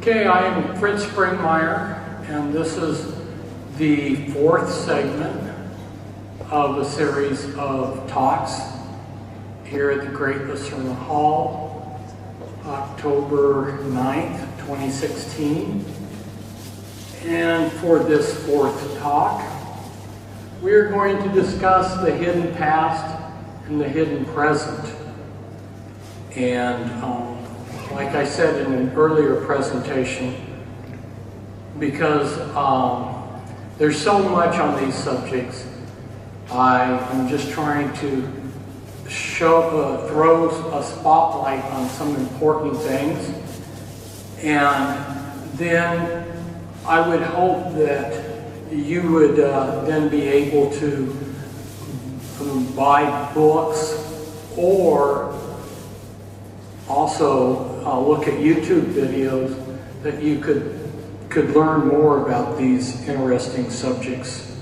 Okay, I am Fritz Springmeier, and this is the fourth segment of a series of talks here at the Great Lucerna Hall, October 9th, 2016. And for this fourth talk, we are going to discuss the hidden past and the hidden present. And like I said in an earlier presentation, because there's so much on these subjects, I am just trying to throw a spotlight on some important things, and then I would hope that you would then be able to buy books or also look at YouTube videos that you could learn more about these interesting subjects.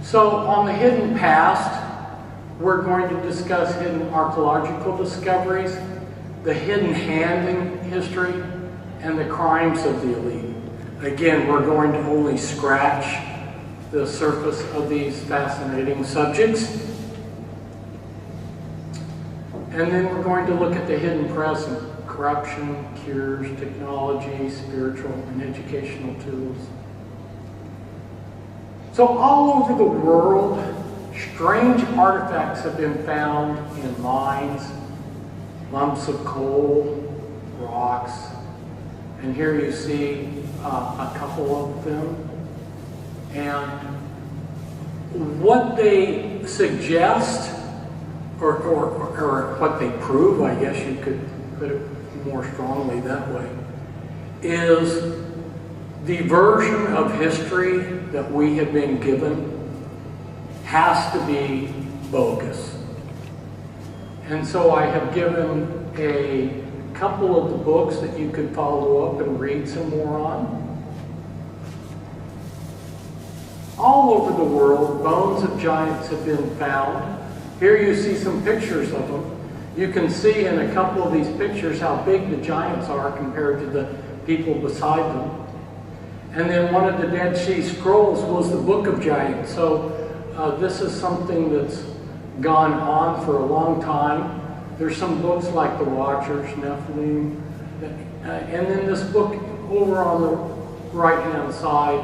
So on the hidden past, we're going to discuss hidden archaeological discoveries, the hidden hand in history, and the crimes of the elite. Again, we're going to only scratch the surface of these fascinating subjects. And then we're going to look at the hidden present, corruption, cures, technology, spiritual and educational tools. So all over the world, strange artifacts have been found in mines, lumps of coal, rocks, and here you see a couple of them. And what they suggest, or what they prove, I guess you could put it more strongly that way, is the version of history that we have been given has to be bogus. And so I have given a couple of the books that you could follow up and read some more on. All over the world, bones of giants have been found. Here you see some pictures of them. You can see in a couple of these pictures how big the giants are compared to the people beside them. And then one of the Dead Sea Scrolls was the Book of Giants. So this is something that's gone on for a long time. There's some books like The Watchers, Nephilim. And then this book over on the right-hand side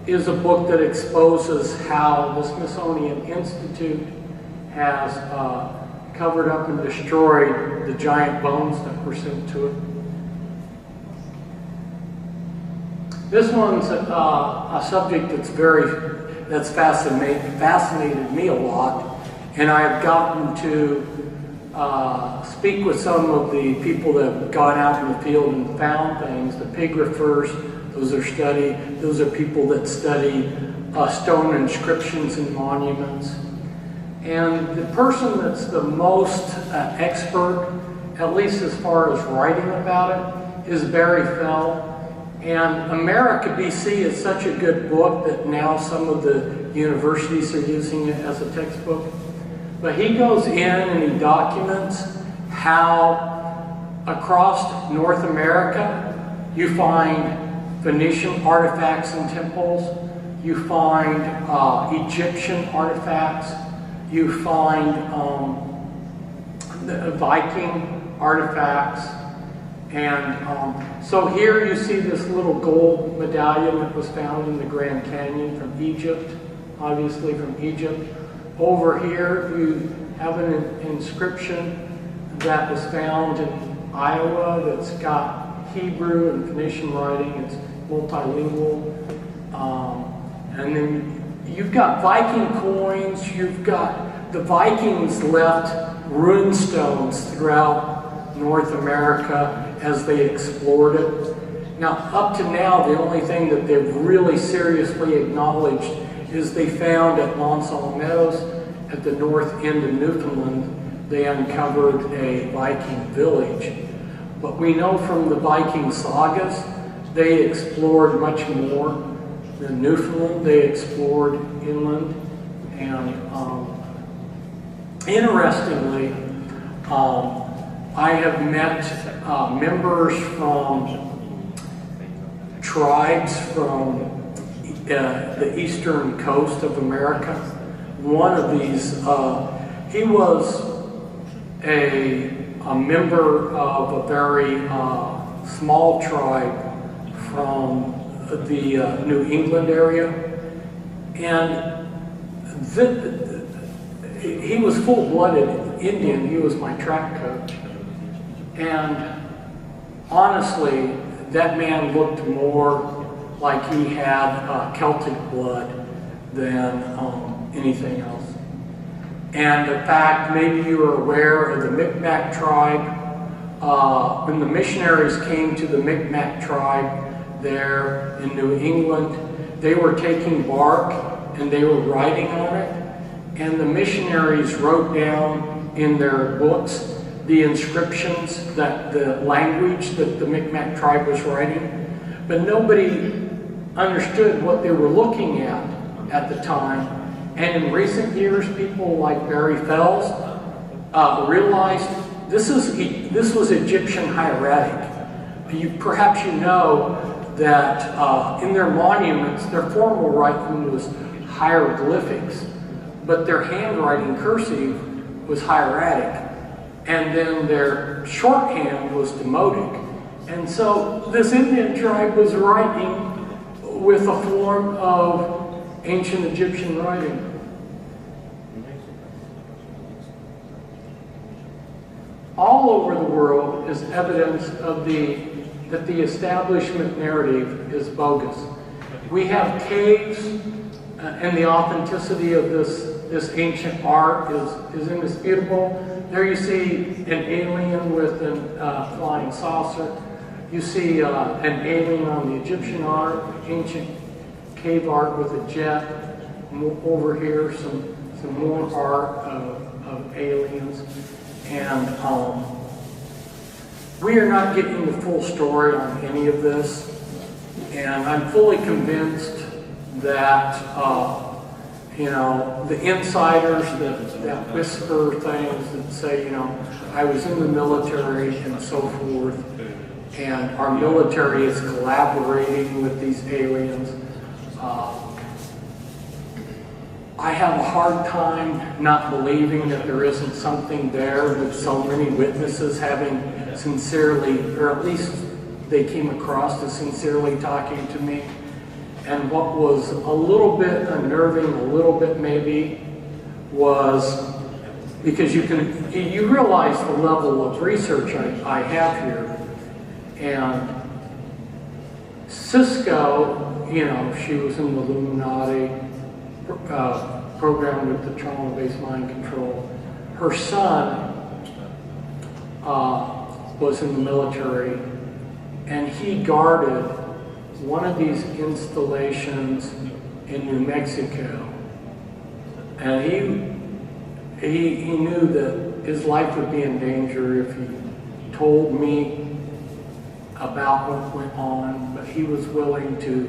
is a book that exposes how the Smithsonian Institute has covered up and destroyed the giant bones that were sent to it. This one's a subject that's fascinated me a lot, and I've gotten to speak with some of the people that have gone out in the field and found things. The pigraphers, those are people that study stone inscriptions and monuments. And the person that's the most expert, at least as far as writing about it, is Barry Fell. And America, BC is such a good book that now some of the universities are using it as a textbook. But he goes in and he documents how across North America you find Phoenician artifacts and temples, you find Egyptian artifacts, you find the Viking artifacts, and so here you see this little gold medallion that was found in the Grand Canyon from Egypt, obviously from Egypt. Over here you have an inscription that was found in Iowa that's got Hebrew and Phoenician writing. It's multilingual. And then you've got Viking coins, you've got the Vikings left rune stones throughout North America as they explored it. Now, up to now, the only thing that they've really seriously acknowledged is they found at Monsall Meadows at the north end of Newfoundland, they uncovered a Viking village. But we know from the Viking sagas they explored much more than Newfoundland. They explored inland, and interestingly, I have met members from tribes from the eastern coast of America. One of these, he was a member of a very small tribe from the New England area, and he was full-blooded Indian. He was my track coach, and honestly, that man looked more like he had Celtic blood than anything else. And in fact, maybe you are aware of the Micmac tribe. When the missionaries came to the Micmac tribe there in New England, they were taking bark and they were writing on it. And the missionaries wrote down in their books the inscriptions, that the language that the Micmac tribe was writing. But nobody understood what they were looking at the time. And in recent years, people like Barry Fells realized this was Egyptian hieratic. Perhaps you know that in their monuments, their formal writing was hieroglyphics, but their handwriting cursive was hieratic. And then their shorthand was Demotic. And so this Indian tribe was writing with a form of ancient Egyptian writing. All over the world is evidence of that the establishment narrative is bogus. We have caves, and the authenticity of this ancient art is indisputable. There you see an alien with a flying saucer. You see an alien on the Egyptian art, ancient cave art with a jet. Over here, some more art of aliens. And we are not getting the full story on any of this. And I'm fully convinced that, the insiders that whisper things that say, I was in the military and so forth, and our military is collaborating with these aliens. I have a hard time not believing that there isn't something there with so many witnesses having sincerely, or at least they came across as sincerely talking to me. And what was a little bit unnerving, a little bit maybe, was because you realize the level of research I have here. And Cisco, she was in the Illuminati program with the trauma-based mind control. Her son was in the military, and he guarded one of these installations in New Mexico. And he knew that his life would be in danger if he told me about what went on, but he was willing to,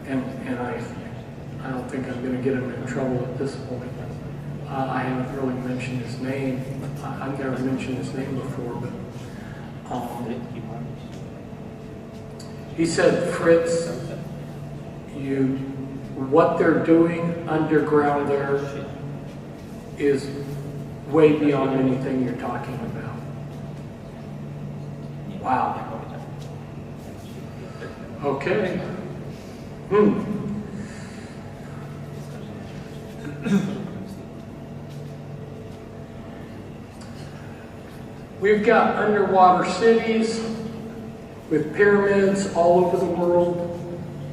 and I don't think I'm going to get him in trouble at this point. I haven't really mentioned his name. I've never mentioned his name before, but he said, Fritz, what they're doing underground there is way beyond anything you're talking about. Wow. Okay. We've got underwater cities with pyramids all over the world.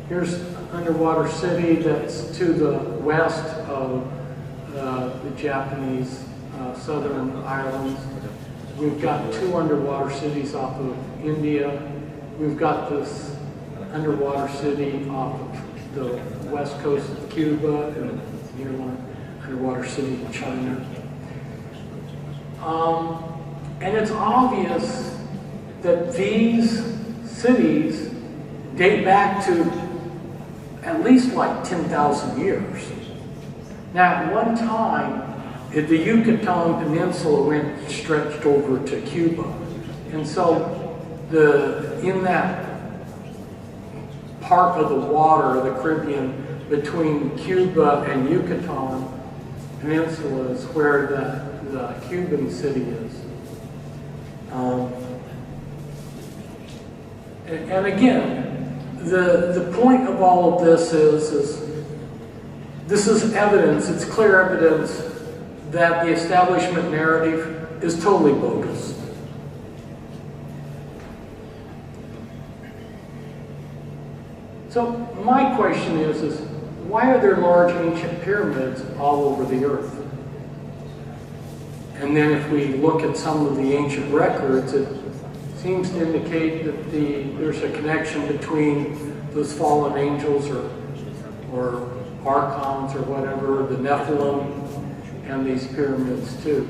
Here's an underwater city that's to the west of the Japanese southern islands. We've got two underwater cities off of India. We've got this underwater city off of the west coast of Cuba, and here one underwater city in China. And it's obvious that these cities date back to at least like 10,000 years. Now, at one time, the Yucatan Peninsula stretched over to Cuba. And so in that part of the water, the Caribbean, between Cuba and Yucatan Peninsula is where the Cuban city is. And again, the point of all of this is this is evidence, it's clear evidence that the establishment narrative is totally bogus. So my question is why are there large ancient pyramids all over the earth? And then if we look at some of the ancient records, it seems to indicate that there's a connection between those fallen angels or archons or whatever, the Nephilim, and these pyramids too.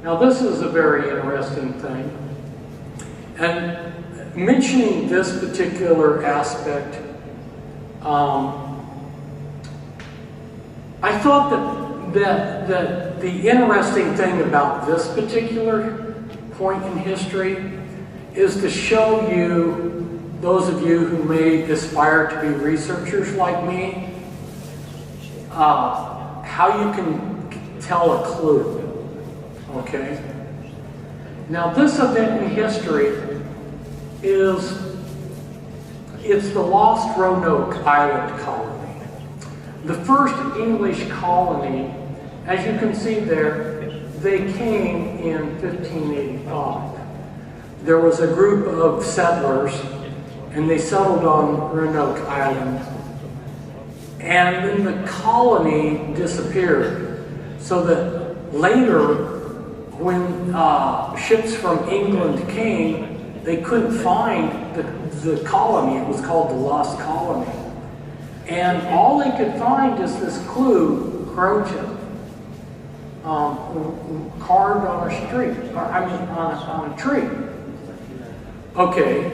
Now this is a very interesting thing. And mentioning this particular aspect, I thought that the interesting thing about this particular point in history is to show you, those of you who may aspire to be researchers like me, how you can tell a clue. Okay? Now this event in history it's the lost Roanoke Island colony. The first English colony, as you can see there, they came in 1585. There was a group of settlers and they settled on Roanoke Island. And then the colony disappeared. So that later, when ships from England came, they couldn't find the colony. It was called the Lost Colony. And all they could find is this clue, Croton, carved on a street, on a tree. Okay,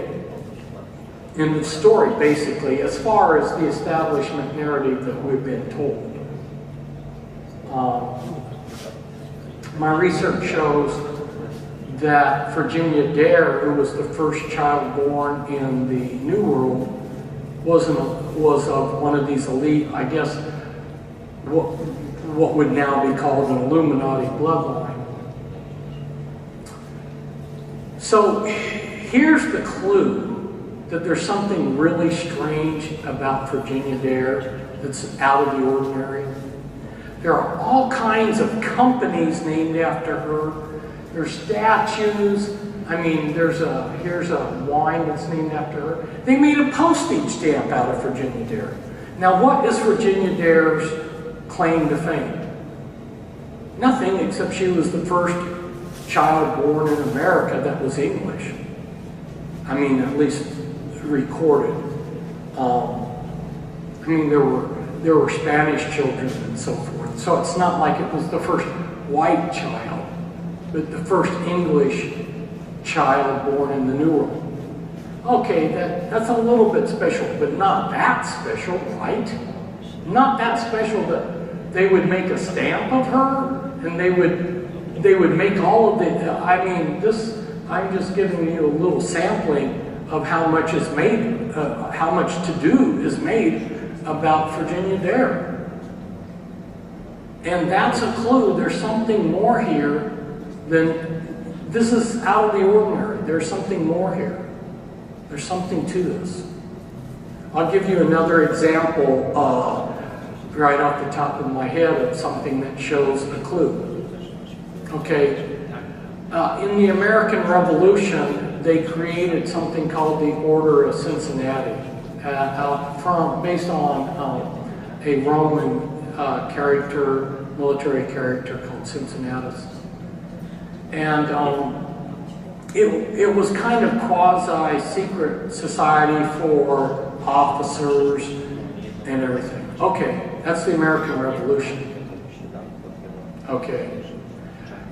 in the story, basically, as far as the establishment narrative that we've been told. My research shows that Virginia Dare, who was the first child born in the New World, was of one of these elite, I guess, what would now be called an Illuminati bloodline. So here's the clue that there's something really strange about Virginia Dare that's out of the ordinary. There are all kinds of companies named after her. There's statues. I mean, here's a wine that's named after her. They made a postage stamp out of Virginia Dare. Now, what is Virginia Dare's claim to fame? Nothing, except she was the first child born in America that was English. I mean, at least recorded. I mean, there were Spanish children and so forth. So it's not like it was the first white child, but the first English child born in the New World. Okay, that's a little bit special, but not that special, right? Not that special that they would make a stamp of her, and they would make all of the, I mean, I'm just giving you a little sampling of how much is made, how much to-do is made about Virginia Dare. And that's a clue. There's something more here than, this is out of the ordinary. There's something more here. There's something to this. I'll give you another example right off the top of my head of something that shows a clue. Okay, in the American Revolution, they created something called the Order of Cincinnati, based on a Roman military character called Cincinnatus. And it was kind of quasi-secret society for officers and everything. Okay, that's the American Revolution. Okay.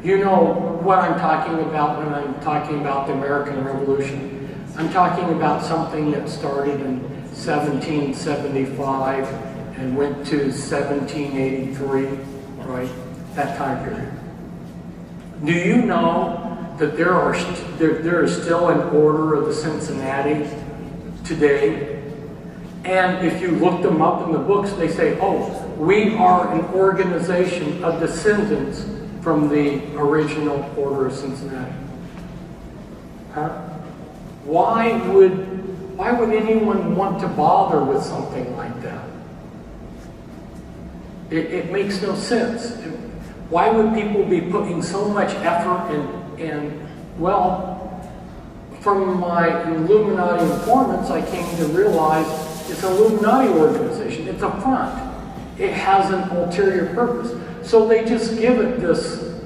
You know what I'm talking about when I'm talking about the American Revolution. I'm talking about something that started in 1775 and went to 1783, right? That time period. Do you know that there is still an order of the Cincinnati today? And if you look them up in the books, they say, oh, we are an organization of descendants from the original order of Cincinnati. Huh? Why would anyone want to bother with something like that? It makes no sense. Why would people be putting so much effort and well, from my Illuminati informants, I came to realize it's an Illuminati organization. It's a front. It has an ulterior purpose. So they just give it this,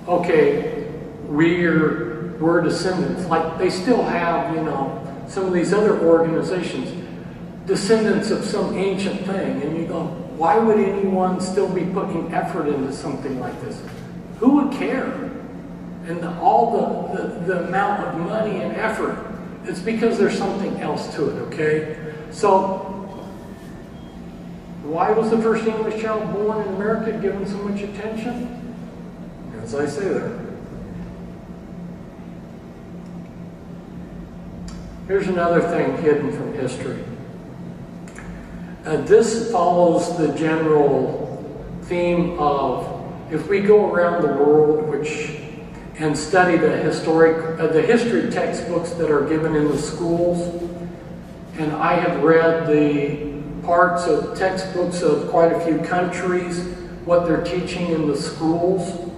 okay, we're descendants. Like they still have, you know, some of these other organizations, descendants of some ancient thing. And you go, why would anyone still be putting effort into something like this? Who would care? And all the amount of money and effort, it's because there's something else to it, okay? So, why was the first English child born in America given so much attention? As I say there. Here's another thing hidden from history. This follows the general theme of, if we go around the world and study the history textbooks that are given in the schools, and I have read the parts of textbooks of quite a few countries, what they're teaching in the schools.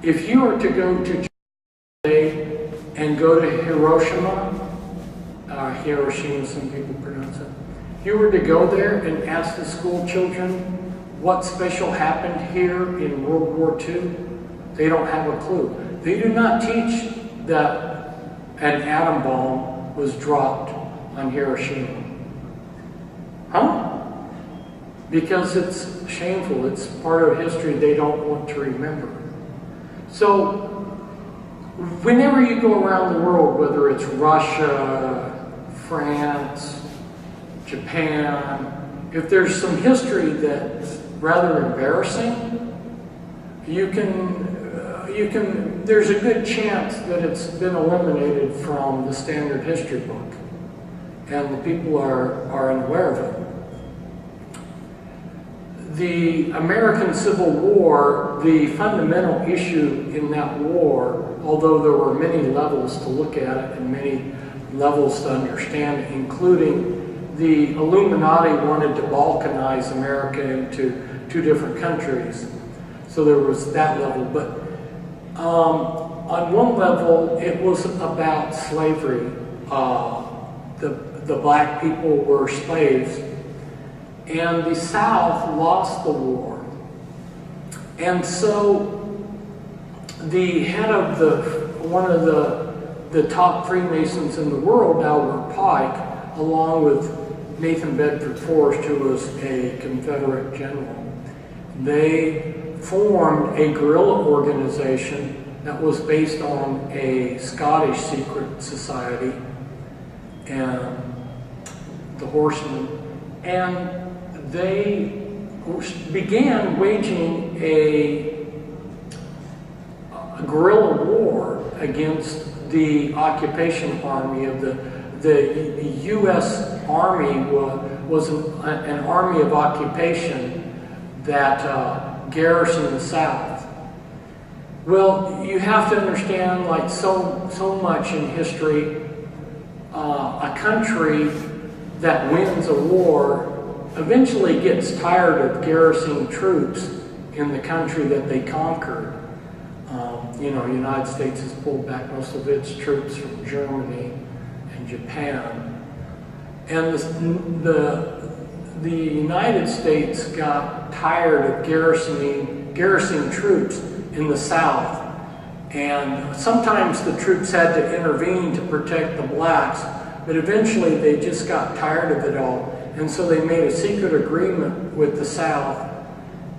If you were to go to Japan today and go to Hiroshima, some people pronounce it. If you were to go there and ask the school children what special happened here in World War II, they don't have a clue. They do not teach that an atom bomb was dropped on Hiroshima. Huh? Because it's shameful. It's part of history they don't want to remember. So, whenever you go around the world, whether it's Russia, France, Japan, if there's some history that's rather embarrassing, there's a good chance that it's been eliminated from the standard history book, and the people are unaware of it. The American Civil War, the fundamental issue in that war, although there were many levels to look at it and many levels to understand it, including the Illuminati wanted to balkanize America into two different countries. So there was that level. But on one level, it was about slavery. The black people were slaves. And the South lost the war. And so the head of one of the top Freemasons in the world, Albert Pike, along with Nathan Bedford Forrest, who was a Confederate general, they formed a guerrilla organization that was based on a Scottish secret society, and the Horsemen, and they began waging a guerrilla war against the occupation army of the U.S. Army was an army of occupation that garrisoned the South. Well, you have to understand, like so much in history, a country that wins a war eventually gets tired of garrisoning troops in the country that they conquered. The United States has pulled back most of its troops from Germany and Japan. And the United States got tired of garrisoning troops in the South. And sometimes the troops had to intervene to protect the blacks, but eventually they just got tired of it all. And so they made a secret agreement with the South,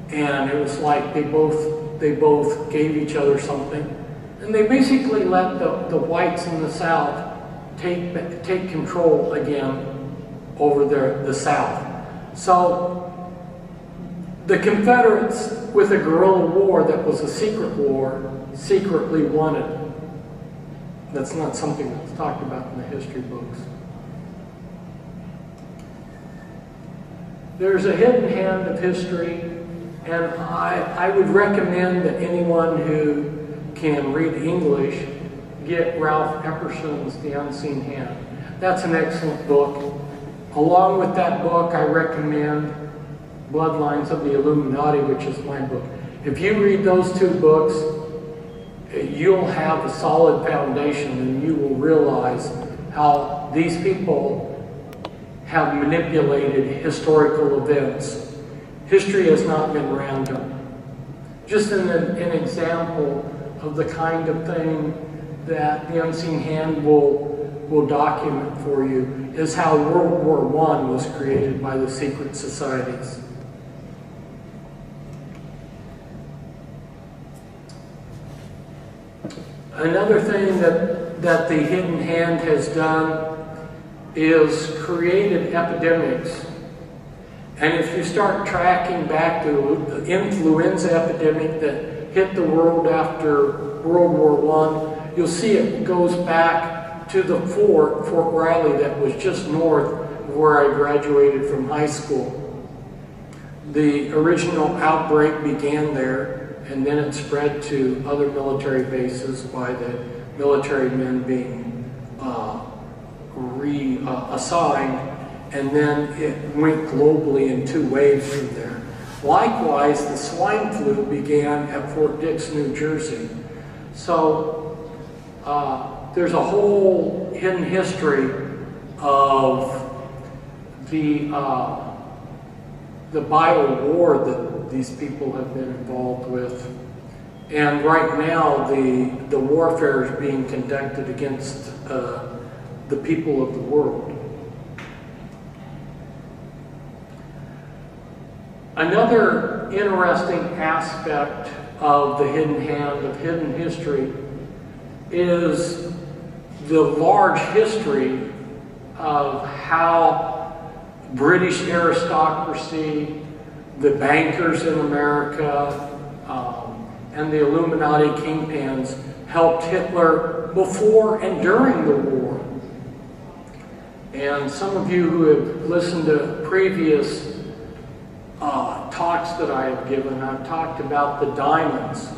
and it was like they both gave each other something. And they basically let the whites in the South take control again over the South. So the Confederates, with a guerrilla war that was a secret war, secretly won it. That's not something that's talked about in the history books. There's a hidden hand of history, and I would recommend that anyone who can read English get Ralph Epperson's The Unseen Hand. That's an excellent book. Along with that book, I recommend Bloodlines of the Illuminati, which is my book. If you read those two books, you'll have a solid foundation, and you will realize how these people have manipulated historical events. History has not been random. Just an example of the kind of thing that the Unseen Hand will document for you is how World War I was created by the secret societies. Another thing that the hidden hand has done is created epidemics. And if you start tracking back to the influenza epidemic that hit the world after World War I, you'll see it goes back to the Fort Riley, that was just north of where I graduated from high school. The original outbreak began there, and then it spread to other military bases by the military men being reassigned, and then it went globally in 2 waves from there. Likewise, the swine flu began at Fort Dix, New Jersey. So there's a whole hidden history of the bio war that these people have been involved with. And right now, the warfare is being conducted against the people of the world. Another interesting aspect of the hidden hand, of hidden history, is the large history of how British aristocracy, the bankers in America, and the Illuminati kingpins helped Hitler before and during the war. And some of you who have listened to previous talks that I have given, I've talked about the diamonds.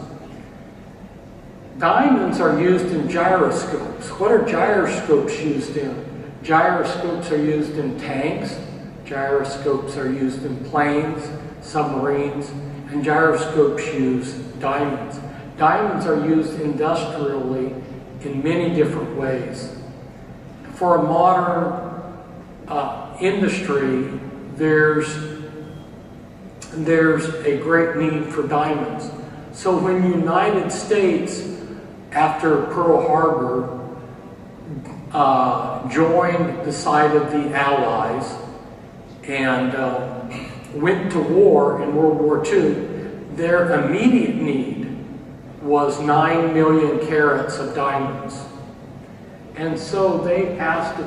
Diamonds are used in gyroscopes. What are gyroscopes used in? Gyroscopes are used in tanks, gyroscopes are used in planes, submarines, and gyroscopes use diamonds. Diamonds are used industrially in many different ways. For a modern industry, there's a great need for diamonds. So when the United States, after Pearl Harbor, joined the side of the Allies and went to war in World War II, their immediate need was 9 million carats of diamonds. And so they asked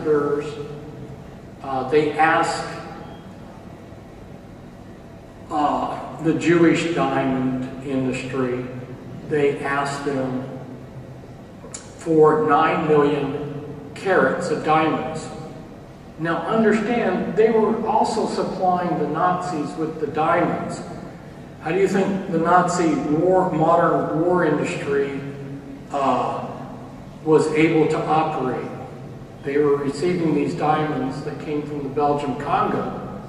the Jewish diamond industry, they asked them for 9 million carats of diamonds. Now understand, they were also supplying the Nazis with the diamonds. How do you think the Nazi modern war industry was able to operate? They were receiving these diamonds that came from the Belgian Congo.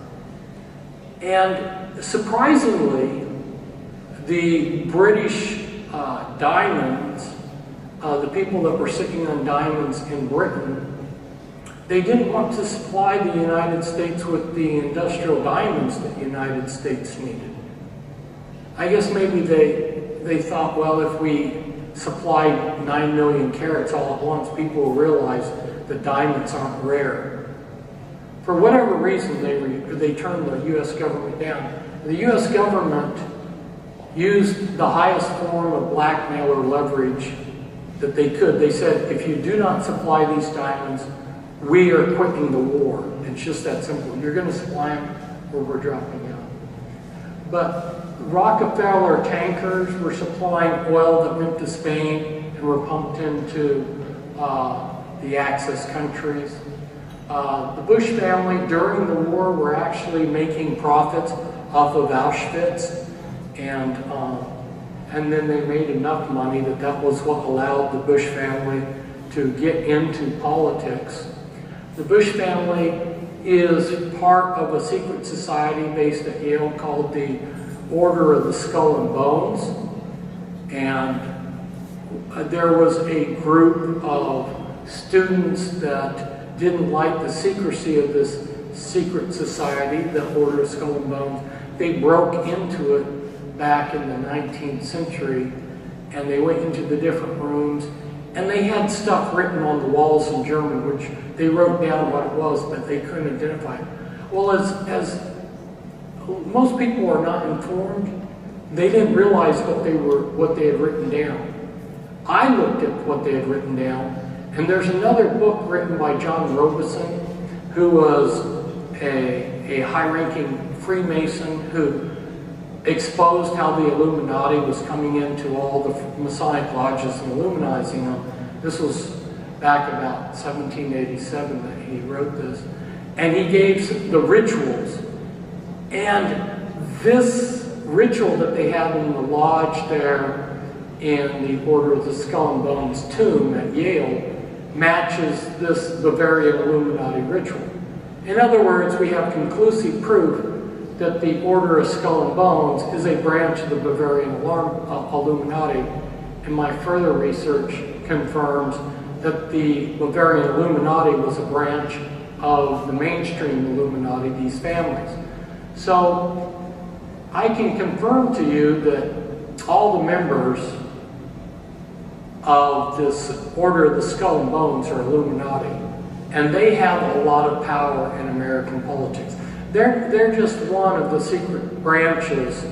And surprisingly, the British diamonds, the people that were sitting on diamonds in Britain, they didn't want to supply the United States with the industrial diamonds that the United States needed. I guess maybe they thought, well, if we supply 9 million carats all at once, people will realize that diamonds aren't rare. For whatever reason, they turned the U.S. government down. The U.S. government used the highest form of blackmail or leverage that they could. They said, if you do not supply these diamonds, we are quitting the war. It's just that simple. You're going to supply them or we're dropping out. But Rockefeller tankers were supplying oil that went to Spain and were pumped into the Axis countries. The Bush family during the war were actually making profits off of Auschwitz, and then they made enough money that was what allowed the Bush family to get into politics. The Bush family is part of a secret society based at Yale called the Order of the Skull and Bones, and there was a group of students that didn't like the secrecy of this secret society, the Order of Skull and Bones. They broke into it back in the 19th century, and they went into the different rooms, and they had stuff written on the walls in German, which they wrote down what it was, but they couldn't identify it. Well, as most people are not informed, they didn't realize what they had written down. I looked at what they had written down, and there's another book written by John Robeson, who was a high-ranking Freemason who exposed how the Illuminati was coming into all the Masonic lodges and Illuminizing them. This was back about 1787 that he wrote this. And he gave the rituals. And this ritual that they had in the lodge there in the Order of the Skull and Bones tomb at Yale matches this Bavarian Illuminati ritual. In other words, we have conclusive proof that the Order of Skull and Bones is a branch of the Bavarian Illuminati, and my further research confirms that the Bavarian Illuminati was a branch of the mainstream Illuminati, these families. So I can confirm to you that all the members of this Order of the Skull and Bones are Illuminati, and they have a lot of power in American politics. They're just one of the secret branches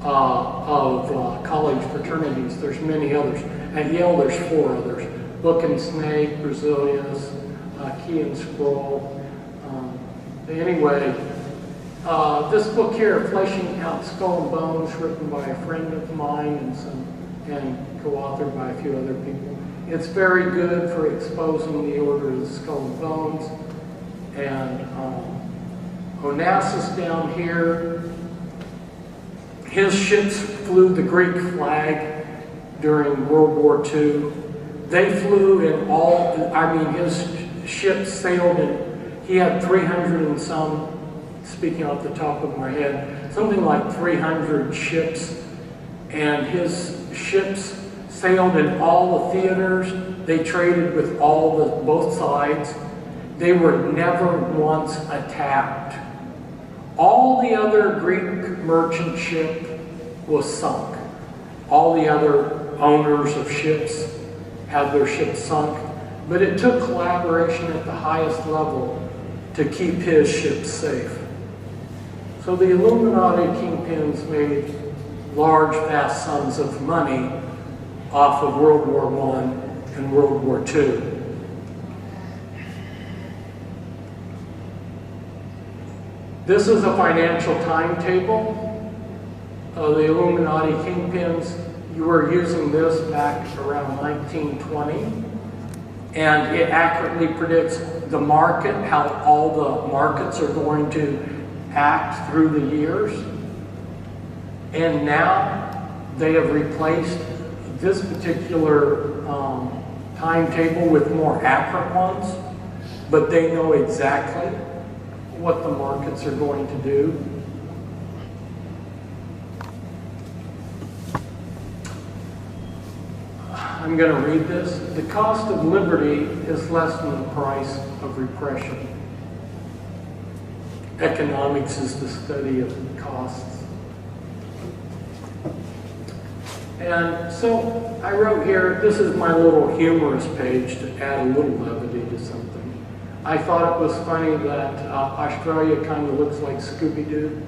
of college fraternities. There's many others. At Yale, there's 4 others: Book and Snake, Berzelius, Key and Scroll. Anyway, this book here, Fleshing Out Skull and Bones, written by a friend of mine and co-authored by a few other people. It's very good for exposing the Order of the Skull and Bones. And Onassis down here, his ships flew the Greek flag during World War II. They flew in his ships sailed in, he had 300 and some, speaking off the top of my head, something like 300 ships, and his ships sailed in all the theaters. They traded with both sides. They were never once attacked. All the other Greek merchant ship was sunk. All the other owners of ships had their ships sunk. But it took collaboration at the highest level to keep his ships safe. So the Illuminati kingpins made large, vast sums of money off of World War I and World War II. This is a financial timetable of the Illuminati kingpins. You were using this back around 1920, and it accurately predicts the market, how all the markets are going to act through the years. And now they have replaced this particular timetable with more accurate ones, but they know exactly what the markets are going to do. I'm going to read this. The cost of liberty is less than the price of repression. Economics is the study of costs. And so I wrote here, this is my little humorous page to add a little levity to something. I thought it was funny that Australia kind of looks like Scooby-Doo.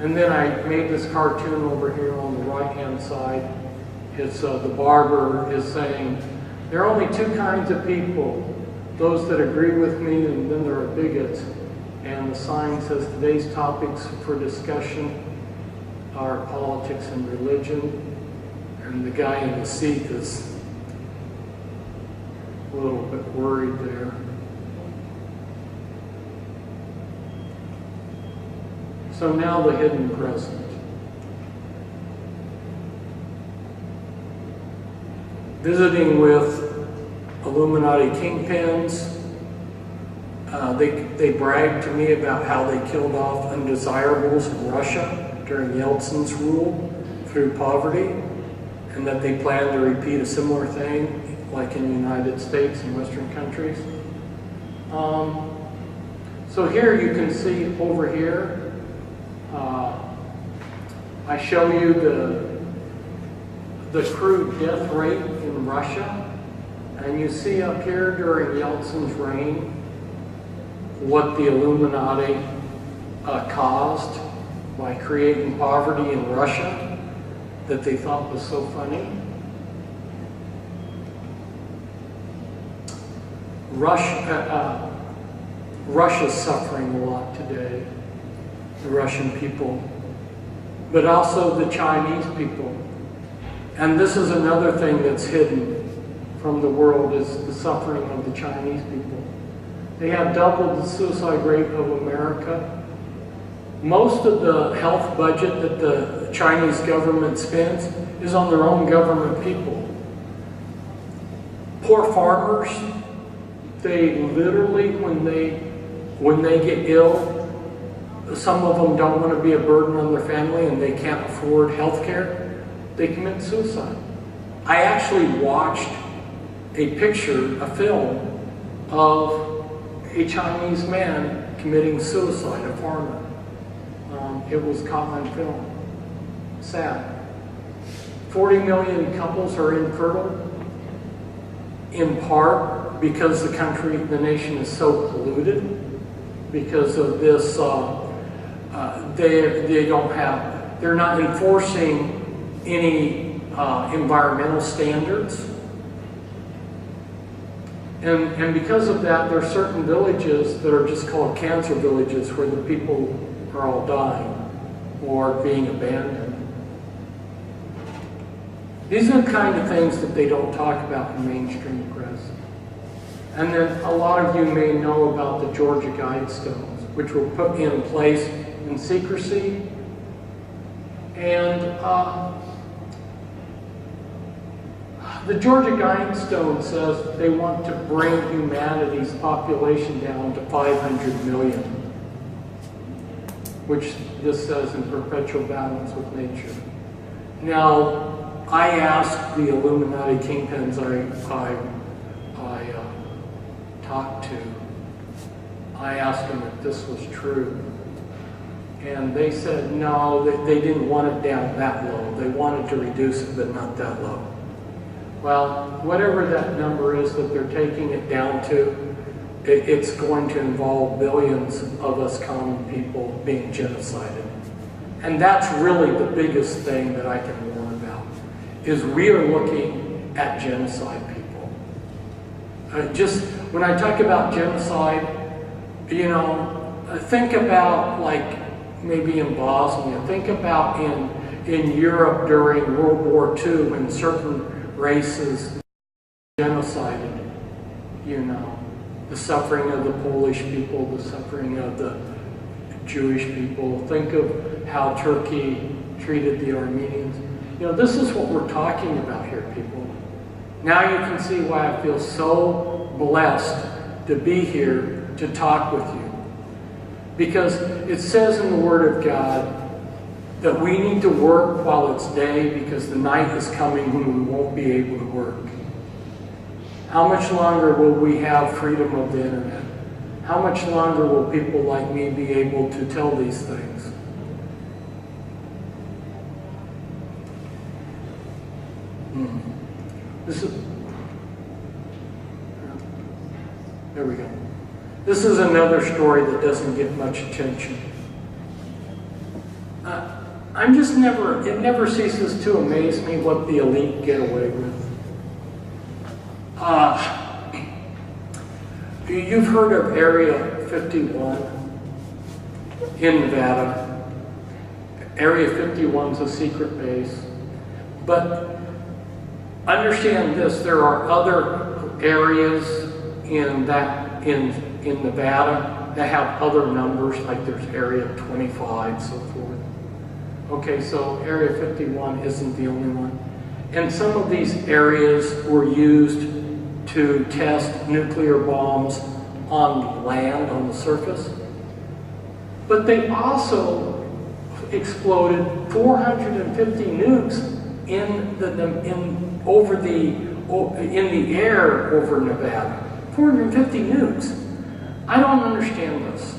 And then I made this cartoon over here on the right-hand side, It's the barber is saying, there are only two kinds of people, those that agree with me and then there are bigots. And the sign says today's topics for discussion are politics and religion. And the guy in the seat is a little bit worried there. So now the hidden present. Visiting with Illuminati kingpins, they bragged to me about how they killed off undesirables in Russia during Yeltsin's rule through poverty, and that they plan to repeat a similar thing like in the United States and Western countries. So here you can see over here, I show you the crude death rate in Russia, and you see up here during Yeltsin's reign what the Illuminati caused by creating poverty in Russia that they thought was so funny. Russia's suffering a lot today, the Russian people, but also the Chinese people. And this is another thing that's hidden from the world, is the suffering of the Chinese people. They have doubled the suicide rate of America. Most of the health budget that the Chinese government spends is on their own government people. Poor farmers, they literally, when they get ill, some of them don't want to be a burden on their family and they can't afford health care, they commit suicide. I actually watched a film of a Chinese man committing suicide, a farmer. It was caught on film. Sad. 40 million couples are infertile, in part because the nation is so polluted, because of this, they're not enforcing any environmental standards. And because of that, there are certain villages that are just called cancer villages where the people are all dying or being abandoned. These are the kind of things that they don't talk about in mainstream press. And then a lot of you may know about the Georgia Guidestones, which were put in place in secrecy. And the Georgia Guidestone says they want to bring humanity's population down to 500 million, which this says in perpetual balance with nature. Now, I asked the Illuminati kingpins I talked to, I asked them if this was true. And they said no, they didn't want it down that low. They wanted to reduce it, but not that low. Well, whatever that number is that they're taking it down to, it's going to involve billions of us common people being genocided. And that's really the biggest thing that I can warn about, is we are looking at genocide people. Just when I talk about genocide, you know, think about like maybe in Bosnia, think about in Europe during World War II when certain races genocided, you know, the suffering of the Polish people, the suffering of the Jewish people. Think of how Turkey treated the Armenians. You know, this is what we're talking about here, people. Now you can see why I feel so blessed to be here to talk with you. Because it says in the Word of God that we need to work while it's day, because the night is coming when we won't be able to work. How much longer will we have freedom of the internet? How much longer will people like me be able to tell these things? There we go. This is another story that doesn't get much attention. it never ceases to amaze me what the elite get away with. You've heard of Area 51 in Nevada. Area 51 is a secret base. But understand this, there are other areas in Nevada that have other numbers, like there's Area 25, so forth. Okay, so Area 51 isn't the only one. And some of these areas were used to test nuclear bombs on land, on the surface. But they also exploded 450 nukes in the air over Nevada. 450 nukes. I don't understand this.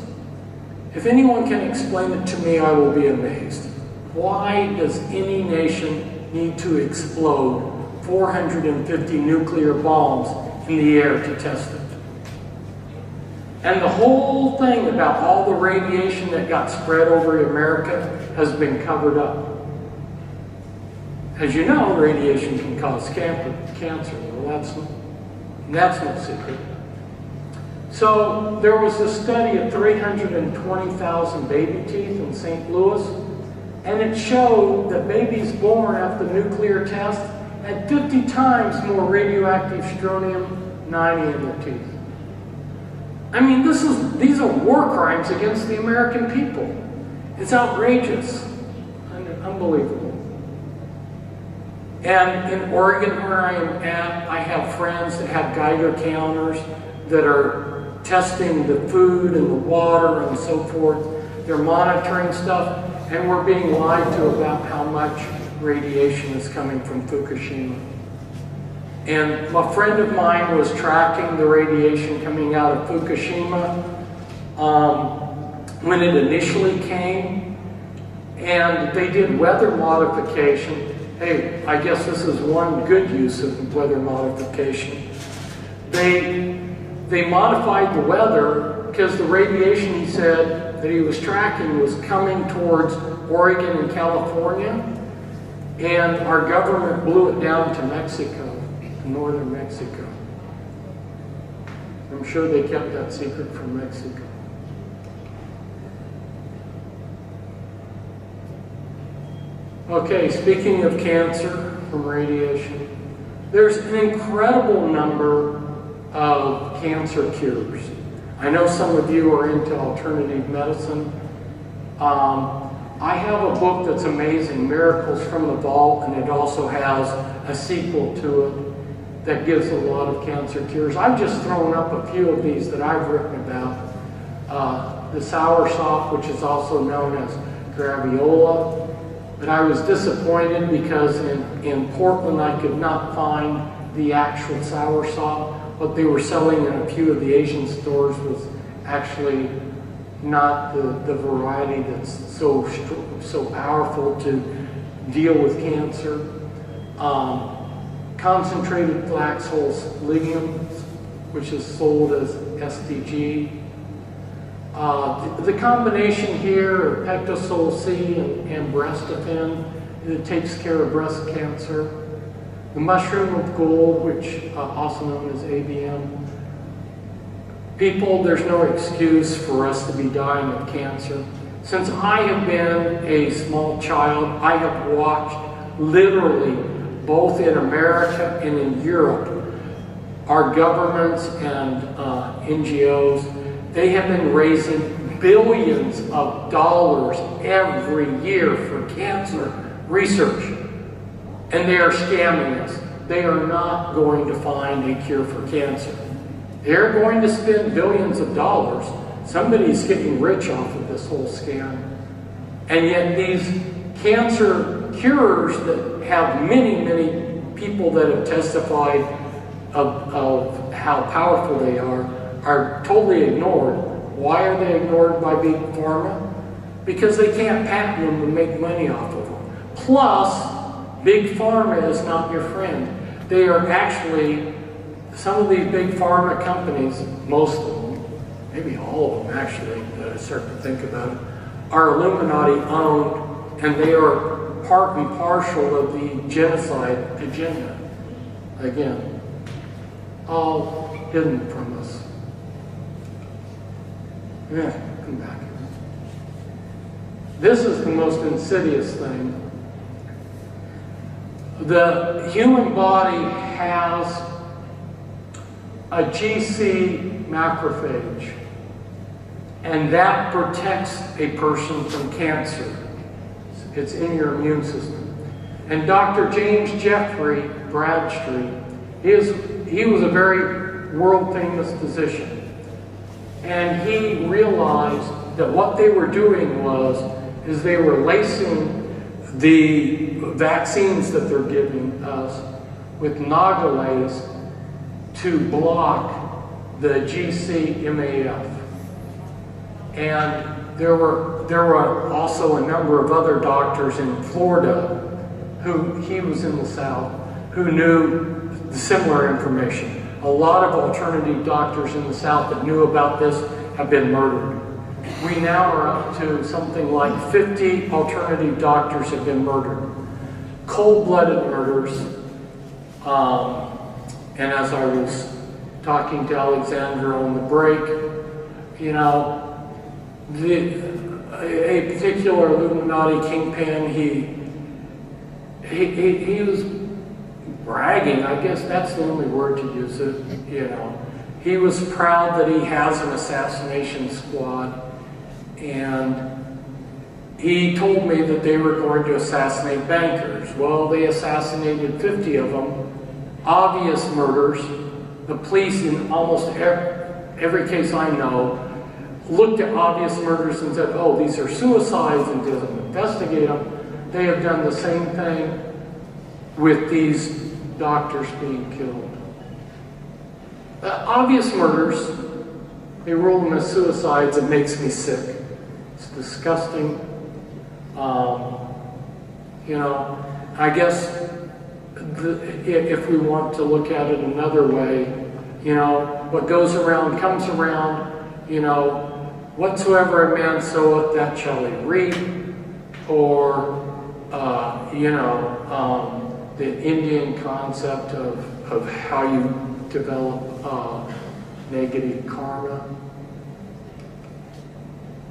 If anyone can explain it to me, I will be amazed. Why does any nation need to explode 450 nuclear bombs in the air to test it? And the whole thing about all the radiation that got spread over America has been covered up. As you know, radiation can cause cancer. Well, that's no secret. So there was a study of 320,000 baby teeth in St. Louis, and it showed that babies born after nuclear tests had 50 times more radioactive strontium-90 in their teeth. I mean, these are war crimes against the American people. It's outrageous, unbelievable. And in Oregon, where I am at, I have friends that have Geiger counters that are testing the food and the water and so forth. They're monitoring stuff, and we're being lied to about how much radiation is coming from Fukushima. And a friend of mine was tracking the radiation coming out of Fukushima when it initially came, and they did weather modification. Hey, I guess this is one good use of weather modification. They modified the weather because the radiation, he said, that he was tracking was coming towards Oregon and California, and our government blew it down to Mexico, to northern Mexico. I'm sure they kept that secret from Mexico. Okay, speaking of cancer from radiation, there's an incredible number of cancer cures. I know some of you are into alternative medicine. I have a book that's amazing, Miracles from the Vault, and it also has a sequel to it that gives a lot of cancer cures. I've just thrown up a few of these that I've written about. The soursop, which is also known as graviola. But I was disappointed because in Portland I could not find the actual soursop. What they were selling in a few of the Asian stores was actually not the variety that's so powerful to deal with cancer. Concentrated flax hull legumes, which is sold as SDG. The combination here of Pectosol C and Brestofen, it takes care of breast cancer. The mushroom of gold, which also known as ABM. People, there's no excuse for us to be dying of cancer. Since I have been a small child, I have watched literally, both in America and in Europe, our governments and NGOs, they have been raising billions of dollars every year for cancer research. And they are scamming us. They are not going to find a cure for cancer. They're going to spend billions of dollars. Somebody's getting rich off of this whole scam. And yet these cancer cures that have many, many people that have testified of how powerful they are totally ignored. Why are they ignored by Big Pharma? Because they can't patent them and make money off of them. Plus, Big Pharma is not your friend. They are actually, some of these big pharma companies, most of them, maybe all of them actually, that I start to think about it, are Illuminati owned and they are part and parcel of the genocide agenda. Again, all hidden from us. Yeah, come back. This is the most insidious thing. The human body has a GC macrophage, and that protects a person from cancer. It's in your immune system. And Dr. James Jeffrey Bradstreet, he was a very world-famous physician. And he realized that what they were doing is they were lacing the vaccines that they're giving us with Nagalase to block the GC-MAF. And there were also a number of other doctors in Florida he was in the South, who knew similar information. A lot of alternative doctors in the South that knew about this have been murdered. We now are up to something like 50 alternative doctors have been murdered. Cold-blooded murders. And as I was talking to Alexander on the break, you know, a particular Illuminati kingpin, he was bragging, I guess that's the only word to use it, you know. He was proud that he has an assassination squad, and he told me that they were going to assassinate bankers. Well, they assassinated 50 of them, obvious murders. The police in almost every case I know looked at obvious murders and said, oh, these are suicides, and didn't investigate them. They have done the same thing with these doctors being killed. Obvious murders, they rule them as suicides. It makes me sick. It's disgusting. You know, I guess if we want to look at it another way, you know, what goes around comes around, you know, whatsoever a man soweth, that shall he reap, or, you know, the Indian concept of how you develop negative karma.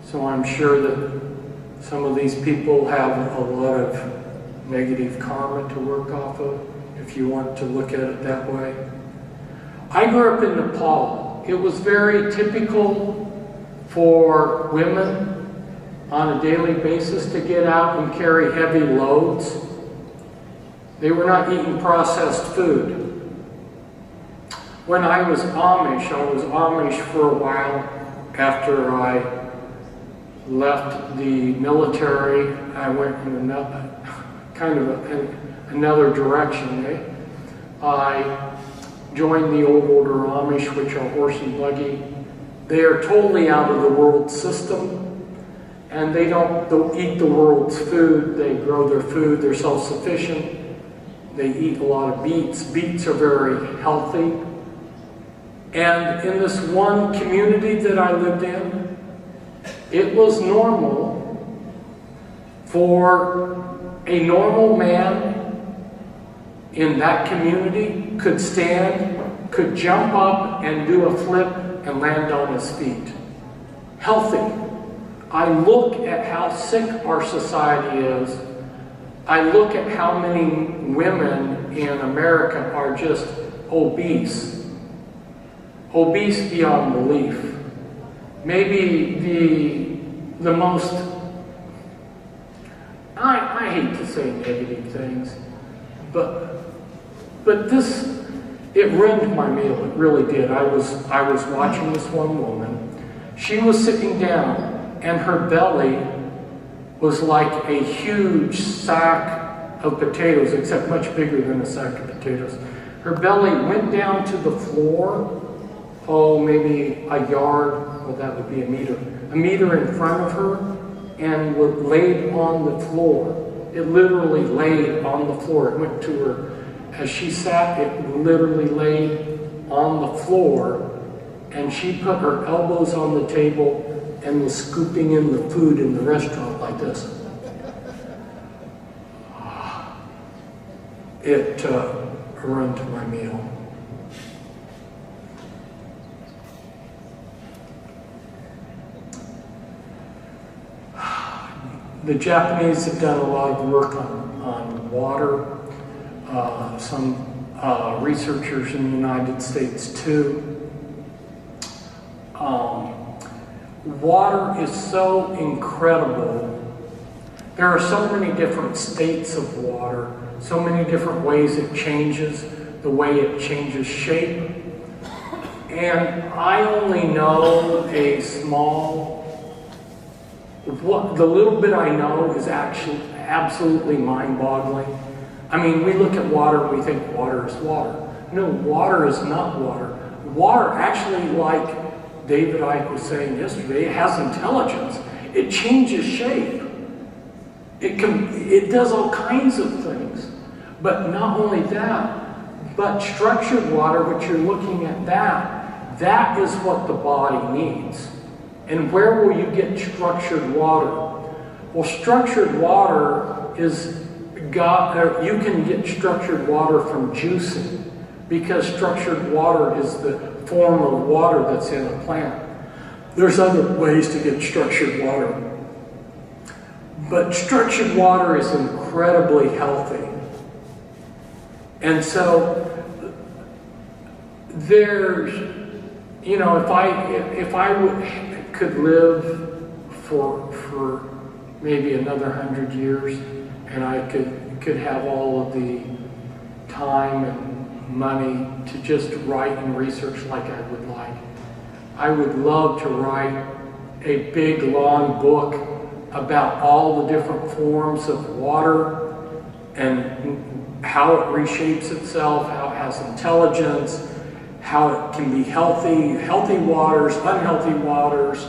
So I'm sure that some of these people have a lot of negative karma to work off of, if you want to look at it that way. I grew up in Nepal. It was very typical for women on a daily basis to get out and carry heavy loads. They were not eating processed food. When I was Amish for a while after I left the military. I went in another direction. I joined the Old Order Amish, which are horse and buggy. They are totally out of the world system, and they don't eat the world's food. They grow their food. They're self-sufficient. They eat a lot of beets. Beets are very healthy. And in this one community that I lived in, it was normal for a normal man in that community could stand, could jump up and do a flip and land on his feet. Healthy. I look at how sick our society is. I look at how many women in America are just obese. Obese beyond belief. Maybe the most, I hate to say negative things, but this, it ruined my meal. It really did. I was watching this one woman. She was sitting down, and her belly was like a huge sack of potatoes, except much bigger than a sack of potatoes. Her belly went down to the floor, maybe a yard, well, that would be a meter in front of her, and laid on the floor. It literally laid on the floor. It went to her. As she sat, it literally laid on the floor, and she put her elbows on the table and was scooping in the food in the restaurant like this. it ruined my meal. The Japanese have done a lot of work on water. Some researchers in the United States too. Water is so incredible. There are so many different states of water, so many different ways it changes, the way it changes shape. And I only know a small, the little bit I know is actually absolutely mind-boggling. I mean, we look at water and we think water is water. No, water is not water. Water actually, like David Icke was saying yesterday, it has intelligence. It changes shape. It does all kinds of things. But not only that, but structured water, which you're looking at that is what the body needs. And where will you get structured water? Well, structured water is you can get structured water from juicing, because structured water is the form of water that's in a plant. There's other ways to get structured water. But structured water is incredibly healthy. And so there's, you know, if I could live for maybe another 100 years, and I could have all of the time and money to just write and research like I would like, I would love to write a big long book about all the different forms of water and how it reshapes itself, how it has intelligence, how it can be healthy waters, unhealthy waters.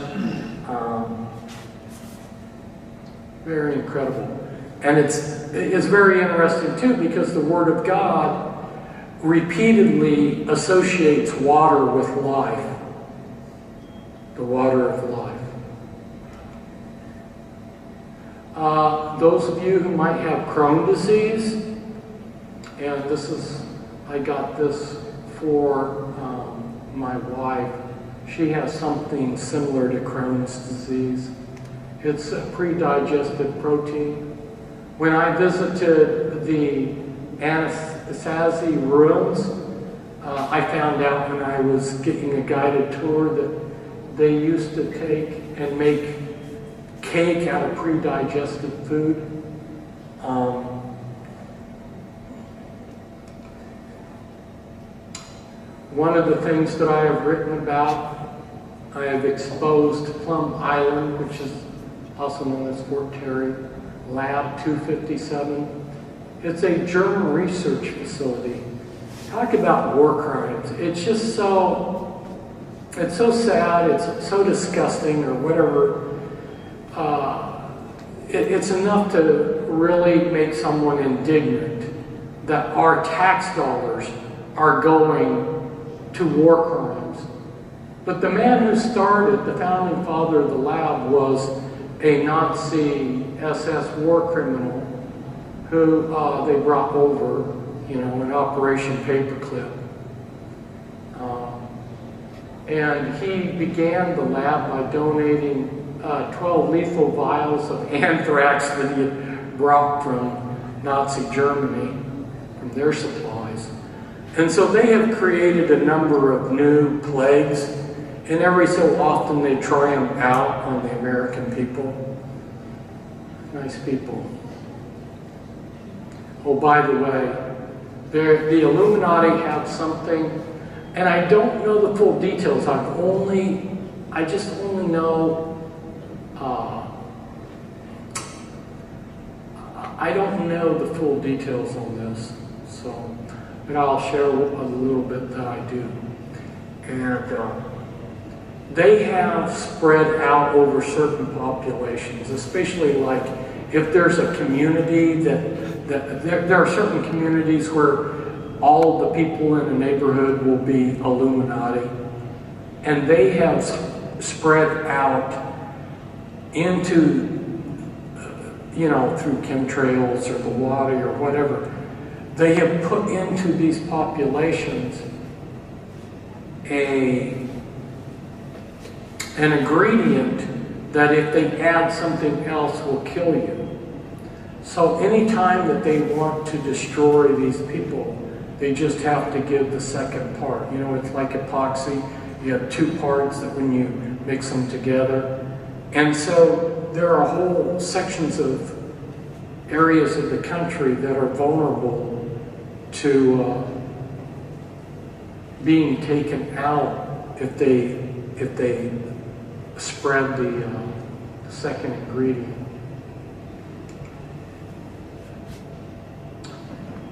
Very incredible. And it's very interesting too, because the Word of God repeatedly associates water with life. The water of life. Those of you who might have Crohn's disease, and I got this for my wife. She has something similar to Crohn's disease. It's a pre-digested protein. When I visited the Anasazi ruins, I found out when I was getting a guided tour that they used to take and make cake out of pre-digested food. One of the things that I have written about, I have exposed Plum Island, which is also known as Fort Terry, Lab 257. It's a German research facility. Talk about war crimes. It's just it's so sad, it's so disgusting, or whatever. It's enough to really make someone indignant that our tax dollars are going to war crimes. But the man who started, the founding father of the lab, was a Nazi SS war criminal who they brought over, in Operation Paperclip. And he began the lab by donating 12 lethal vials of anthrax that he had brought from Nazi Germany, from their supplies. And so they have created a number of new plagues, and every so often they try them out on the American people. Nice people. Oh, by the way, the Illuminati have something, and I don't know the full details. I just only know, I don't know the full details on this, but I'll share a little bit that I do. And they have spread out over certain populations, especially like if there's a community that there are certain communities where all the people in a neighborhood will be Illuminati, and they have spread out into, through chemtrails or the water or whatever. they have put into these populations an ingredient that if they add something else will kill you. So anytime that they want to destroy these people, they just have to give the second part. You know, it's like epoxy. You have two parts that when you mix them together. And so there are whole sections of areas of the country that are vulnerable to being taken out if they spread the second ingredient.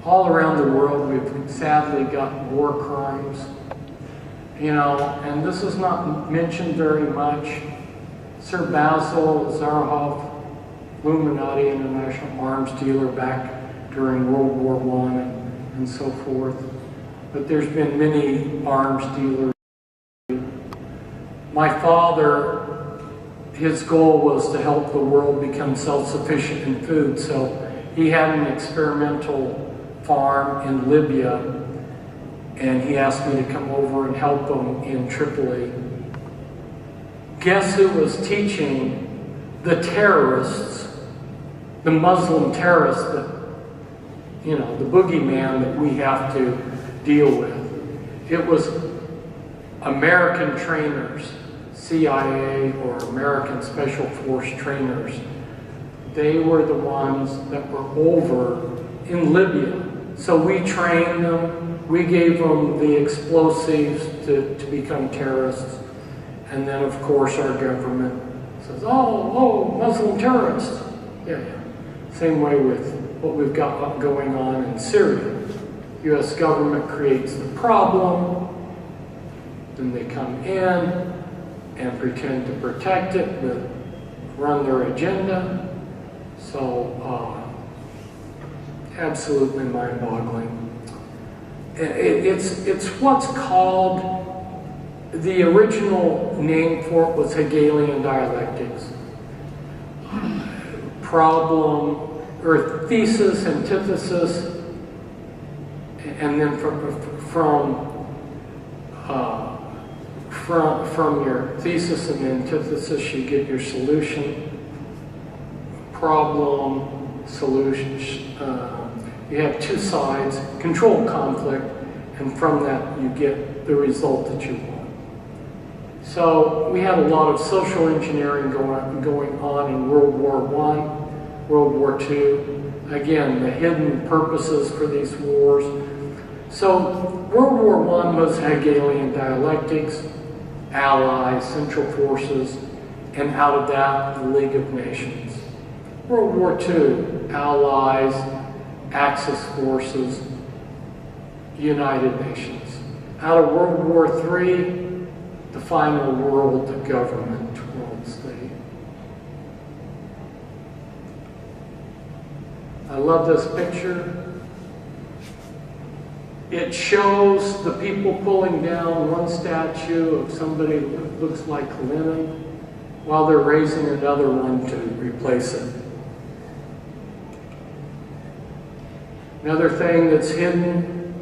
All around the world, we've sadly got war crimes, you know, and this is not mentioned very much. Sir Basil Zaharoff, Illuminati international arms dealer back during World War I and so forth. But there's been many arms dealers. My father, his goal was to help the world become self-sufficient in food, so he had an experimental farm in Libya, and he asked me to come over and help him in Tripoli. Guess who was teaching the terrorists, the Muslim terrorists, that, you know, the boogeyman that we have to deal with? It was American trainers, CIA or American Special Force trainers. They were the ones that were over in Libya. So we trained them, we gave them the explosives to become terrorists. And then, of course, our government says, oh, Muslim terrorists. Yeah. Same way with what we've got going on in Syria. U.S. government creates the problem, then they come in and pretend to protect it, but run their agenda. So, absolutely mind-boggling. It's what's called, the original name for it was Hegelian dialectics. Problem, or thesis, antithesis, and then from your thesis and antithesis you get your solution. Problem, solution. You have two sides, control conflict, and from that you get the result that you want. So we had a lot of social engineering going on in World War I, World War II. Again, the hidden purposes for these wars. So World War I was Hegelian dialectics, allies, central forces, and out of that, the League of Nations. World War II, allies, Axis forces, United Nations. Out of World War III, the final world, the government, world state. I love this picture. It shows the people pulling down one statue of somebody that looks like Lenin while they're raising another one to replace it. Another thing that's hidden,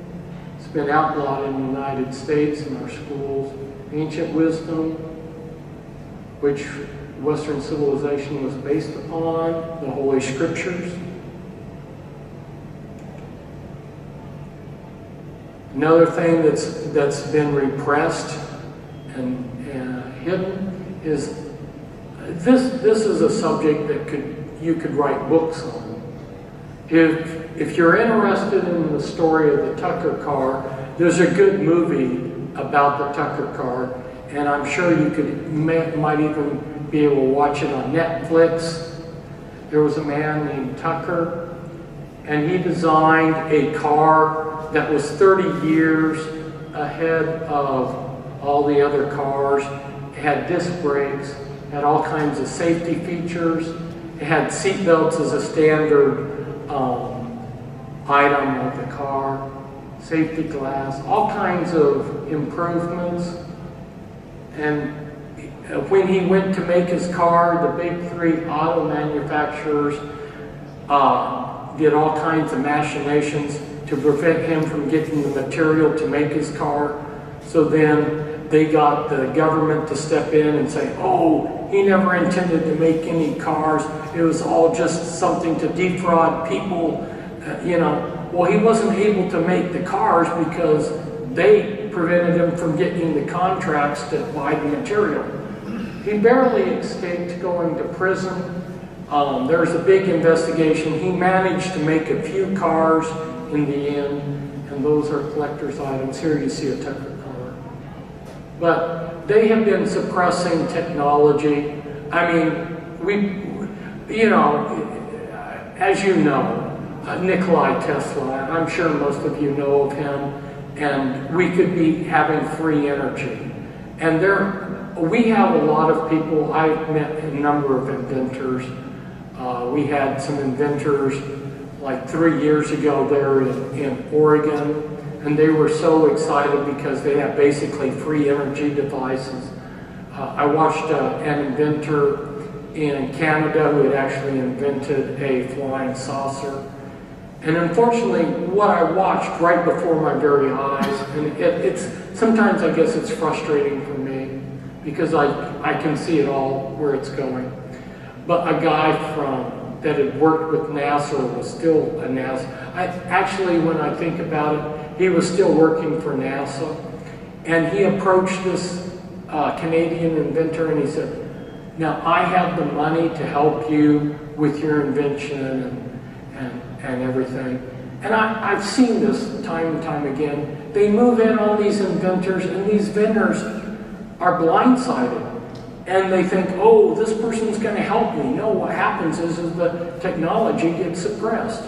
it's been outlawed in the United States in our schools, ancient wisdom, which Western civilization was based upon, the Holy Scriptures. Another thing that's been repressed and hidden is this is a subject that you could write books on. If you're interested in the story of the Tucker car, there's a good movie about the Tucker car, and I'm sure you might even be able to watch it on Netflix. There was a man named Tucker, and he designed a car that was 30 years ahead of all the other cars. It had disc brakes, had all kinds of safety features. It had seat belts as a standard item of the car, safety glass, all kinds of improvements. And when he went to make his car, the big three auto manufacturers did all kinds of machinations to prevent him from getting the material to make his car. So then they got the government to step in and say, oh, he never intended to make any cars. It was all just something to defraud people, you know. Well, he wasn't able to make the cars because they prevented him from getting the contracts to buy the material. He barely escaped going to prison. There was a big investigation. He managed to make a few cars in the end, and those are collector's items. Here you see a Technicolor. But they have been suppressing technology. I mean, you know, as you know, Nikola Tesla, I'm sure most of you know of him, and we could be having free energy. And we have a lot of people. I've met a number of inventors. We had some inventors like 3 years ago there in Oregon, and they were so excited because they have basically free energy devices. I watched an inventor in Canada who had actually invented a flying saucer. And unfortunately, what I watched right before my very eyes, and it's sometimes I guess it's frustrating for me because I can see it all where it's going. But a guy that had worked with NASA was still a NASA. Actually, when I think about it, he was still working for NASA, and he approached this Canadian inventor and he said, "Now I have the money to help you with your invention and everything." And I've seen this time and time again. They move in all these inventors, and these inventors are blindsided. And they think, oh, this person's going to help me. No, what happens is the technology gets suppressed.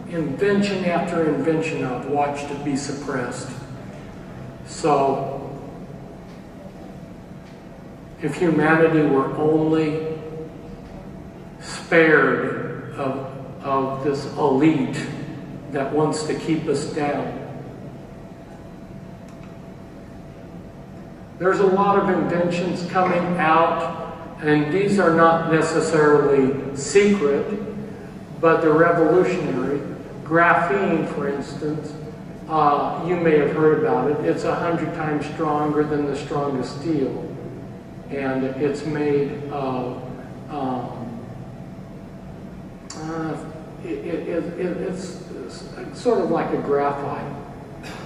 Invention after invention, I've watched it be suppressed. So, if humanity were only spared of this elite that wants to keep us down. There's a lot of inventions coming out, and these are not necessarily secret, but they're revolutionary. Graphene, for instance, you may have heard about it. It's 100 times stronger than the strongest steel, and it's made of it's sort of like a graphite,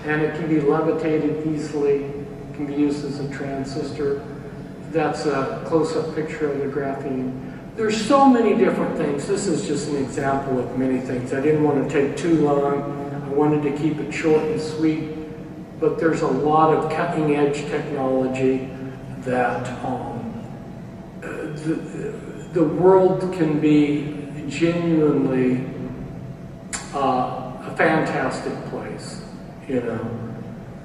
and it can be levitated easily. Can be used as a transistor. That's a close-up picture of the graphene. There's so many different things. This is just an example of many things. I didn't want to take too long. I wanted to keep it short and sweet. But there's a lot of cutting-edge technology that the world can be genuinely a fantastic place, you know.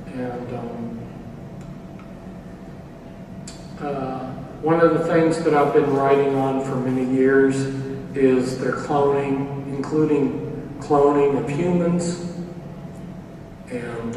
And one of the things that I've been writing on for many years is their cloning, including cloning of humans. And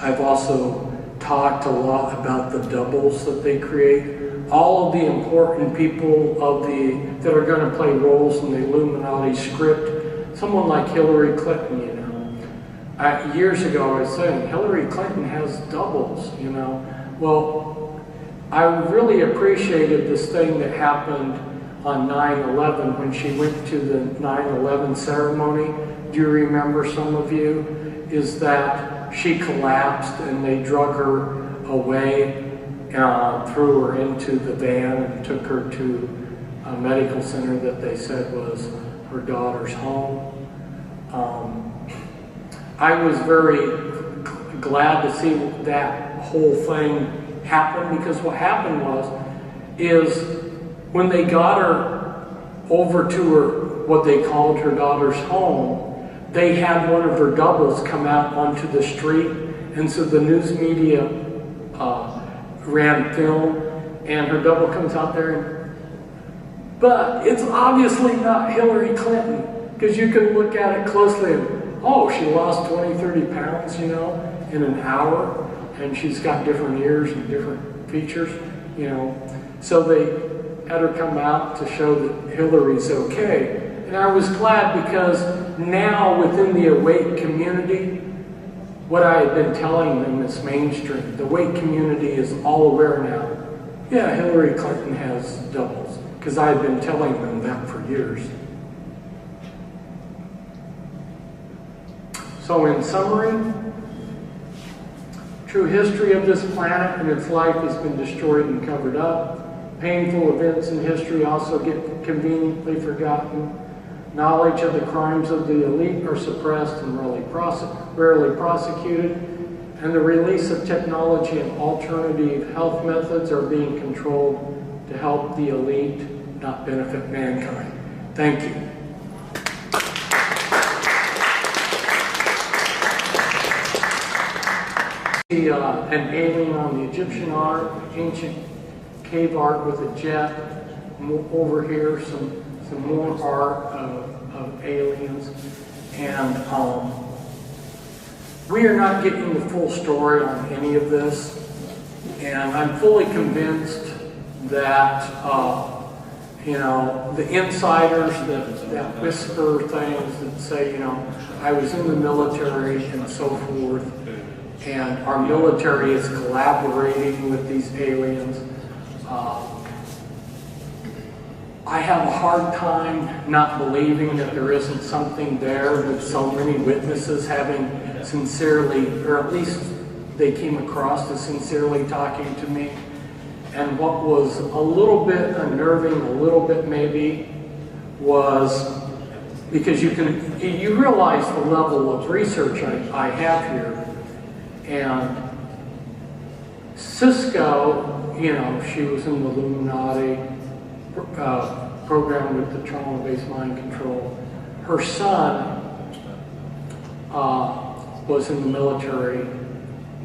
I've also talked a lot about the doubles that they create. All of the important people that are going to play roles in the Illuminati script, someone like Hillary Clinton, you know. Years ago I was saying, Hillary Clinton has doubles, you know. Well, I really appreciated this thing that happened on 9/11 when she went to the 9/11 ceremony. Do you remember, some of you? Is that she collapsed and they drug her away, threw her into the van and took her to a medical center that they said was her daughter's home. I was very glad to see that whole thing happen, because what happened is when they got her over to her, what they called her daughter's home, they had one of her doubles come out onto the street, and so the news media ran film, and her double comes out there, but it's obviously not Hillary Clinton, because you can look at it closely and, oh, she lost 20, 30 pounds, you know, in an hour, and she's got different ears and different features, you know. So they had her come out to show that Hillary's okay. And I was glad, because now within the awake community, what I had been telling them is mainstream. The awake community is all aware now. Yeah, Hillary Clinton has doubles, because I had been telling them that for years. So in summary, true history of this planet and its life has been destroyed and covered up. Painful events in history also get conveniently forgotten. Knowledge of the crimes of the elite are suppressed and rarely prosecuted. And the release of technology and alternative health methods are being controlled to help the elite, not benefit mankind. Thank you. An alien on the Egyptian art, ancient cave art with a jet. Over here, some more art of aliens. And we are not getting the full story on any of this. And I'm fully convinced that, the insiders that whisper things that say, I was in the military and so forth, and our military is collaborating with these aliens. I have a hard time not believing that there isn't something there with so many witnesses having sincerely, or at least they came across as sincerely talking to me. And what was a little bit unnerving, a little bit maybe, was because you realize the level of research I have here. And Cisco, she was in the Illuminati program with the trauma-based mind control. Her son was in the military,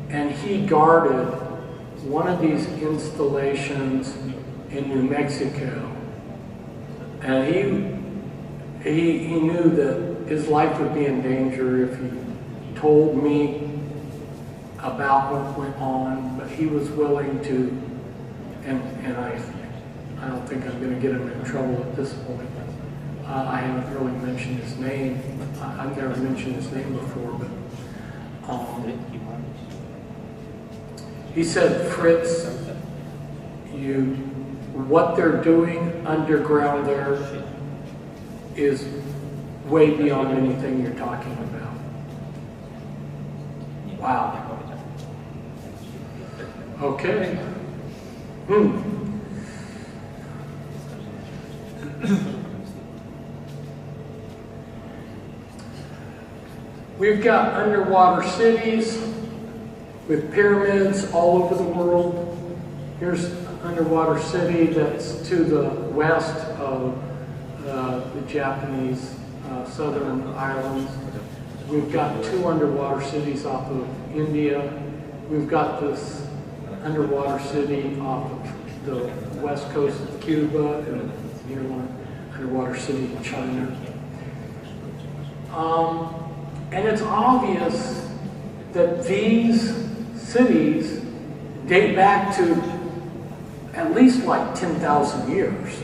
and he guarded one of these installations in New Mexico. And he knew that his life would be in danger if he told me about what went on, but he was willing to, and I don't think I'm going to get him in trouble at this point. I haven't really mentioned his name. I've never mentioned his name before, but he said, Fritz, what they're doing underground there is way beyond anything you're talking about. Wow. Okay. We've got underwater cities with pyramids all over the world. Here's an underwater city that's to the west of the Japanese southern islands. We've got two underwater cities off of India. We've got this underwater city off of the west coast of Cuba, and here one underwater city in China. And it's obvious that these cities date back to at least like 10,000 years.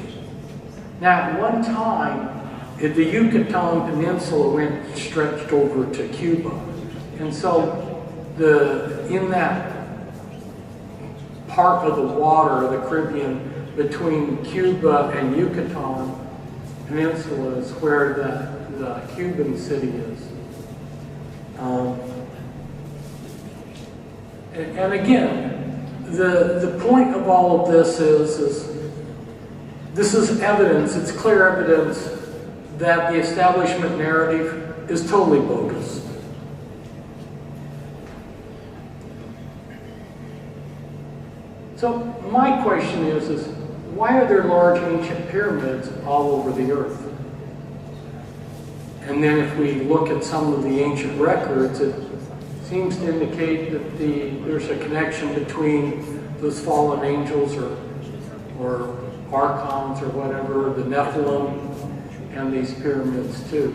Now, at one time, the Yucatan Peninsula stretched over to Cuba. And so in that part of the water, the Caribbean, between Cuba and Yucatan Peninsula is where the Cuban city is. And again, the point of all of this is this is evidence, it's clear evidence that the establishment narrative is totally bogus. So my question is why are there large ancient pyramids all over the earth? And then if we look at some of the ancient records, it seems to indicate that there's a connection between those fallen angels or archons or whatever, the Nephilim, and these pyramids too.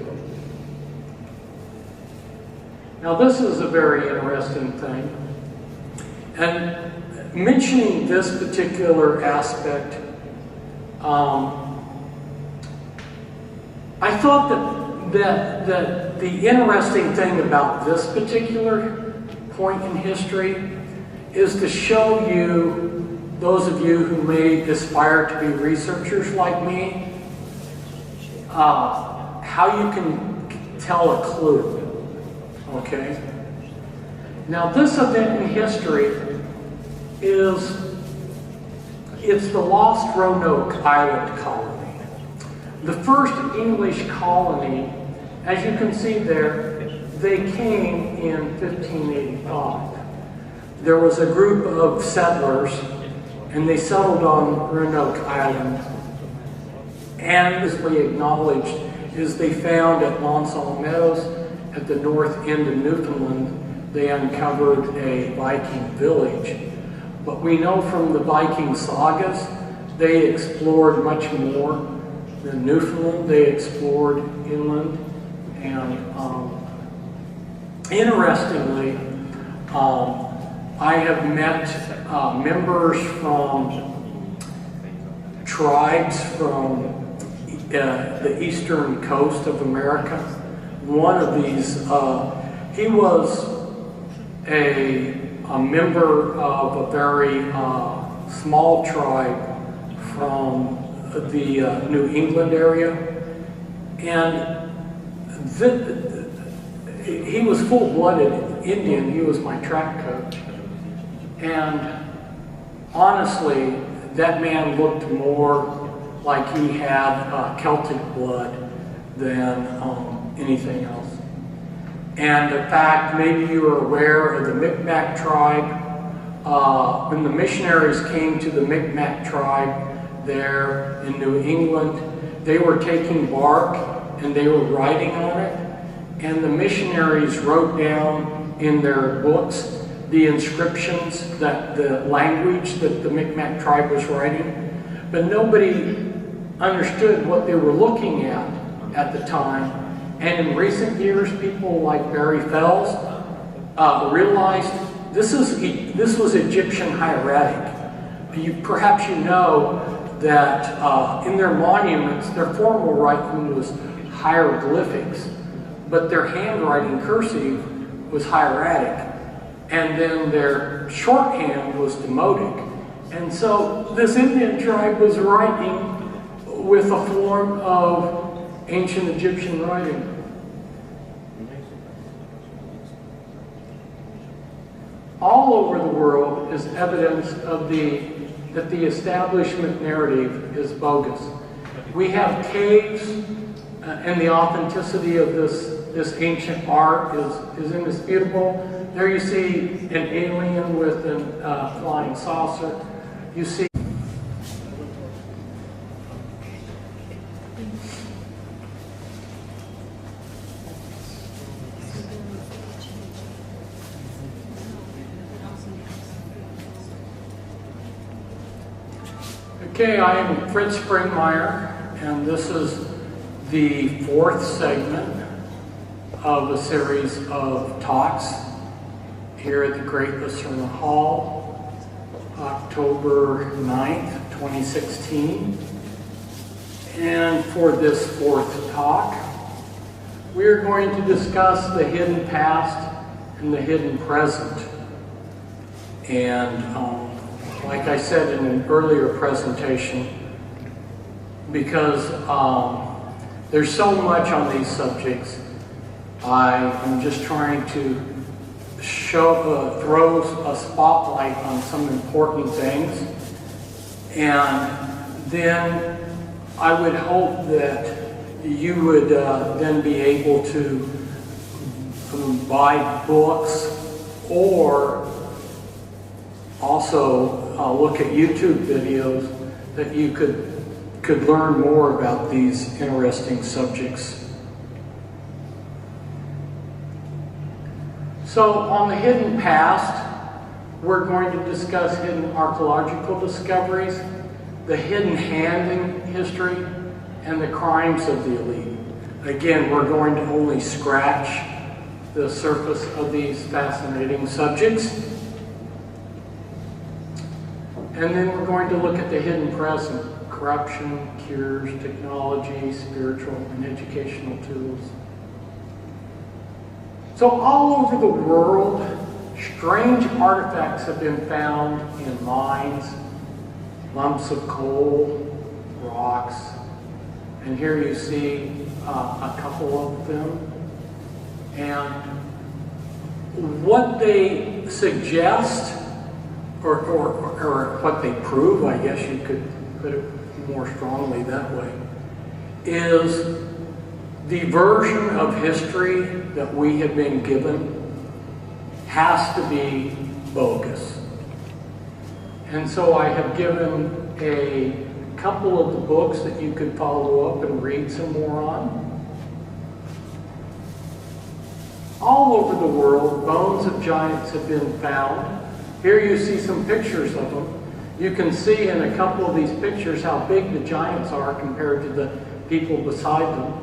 Now this is a very interesting thing. And mentioning this particular aspect, I thought that the interesting thing about this particular point in history is to show you, those of you who may aspire to be researchers like me, how you can tell a clue, okay? Now this event in history it's the lost Roanoke Island colony. The first English colony, as you can see there, they came in 1585. There was a group of settlers and they settled on Roanoke Island. And as we acknowledged, is they found at Monsall Meadows at the north end of Newfoundland, they uncovered a Viking village. But we know from the Viking sagas, they explored much more than Newfoundland. They explored inland. And interestingly, I have met members from tribes from the eastern coast of America. One of these, he was a member of a very small tribe from the New England area, and he was full-blooded Indian. He was my track coach, and honestly, that man looked more like he had Celtic blood than anything else. And in fact, maybe you are aware of the Micmac tribe. When the missionaries came to the Micmac tribe there in New England, they were taking bark and they were writing on it. And the missionaries wrote down in their books the inscriptions, that the language that the Micmac tribe was writing. But nobody understood what they were looking at the time. And in recent years, people like Barry Fells realized this was Egyptian hieratic. Perhaps you know that in their monuments, their formal writing was hieroglyphics, but their handwriting cursive was hieratic. And then their shorthand was Demotic. And so this Indian tribe was writing with a form of ancient Egyptian writing. All over the world is evidence of that the establishment narrative is bogus. We have caves, and the authenticity of this ancient art is indisputable. There you see an alien with a flying saucer. You see Okay, I am Fritz Springmeier, and this is the fourth segment of a series of talks here at the Great Lucerna Hall, October 9th, 2016. And for this fourth talk, we are going to discuss the hidden past and the hidden present. And like I said in an earlier presentation, because there's so much on these subjects, I am just trying to throw a spotlight on some important things, and then I would hope that you would then be able to buy books or also look at YouTube videos that you could learn more about these interesting subjects. So on the hidden past, we're going to discuss hidden archaeological discoveries, the hidden hand in history, and the crimes of the elite. Again, we're going to only scratch the surface of these fascinating subjects. And then we're going to look at the hidden present, corruption, cures, technology, spiritual and educational tools. So all over the world, strange artifacts have been found in mines, lumps of coal, rocks, and here you see a couple of them. And what they suggest, or what they prove, I guess you could put it more strongly that way, is the version of history that we have been given has to be bogus. And so I have given a couple of the books that you could follow up and read some more on. All over the world, bones of giants have been found. Here you see some pictures of them. You can see in a couple of these pictures how big the giants are compared to the people beside them.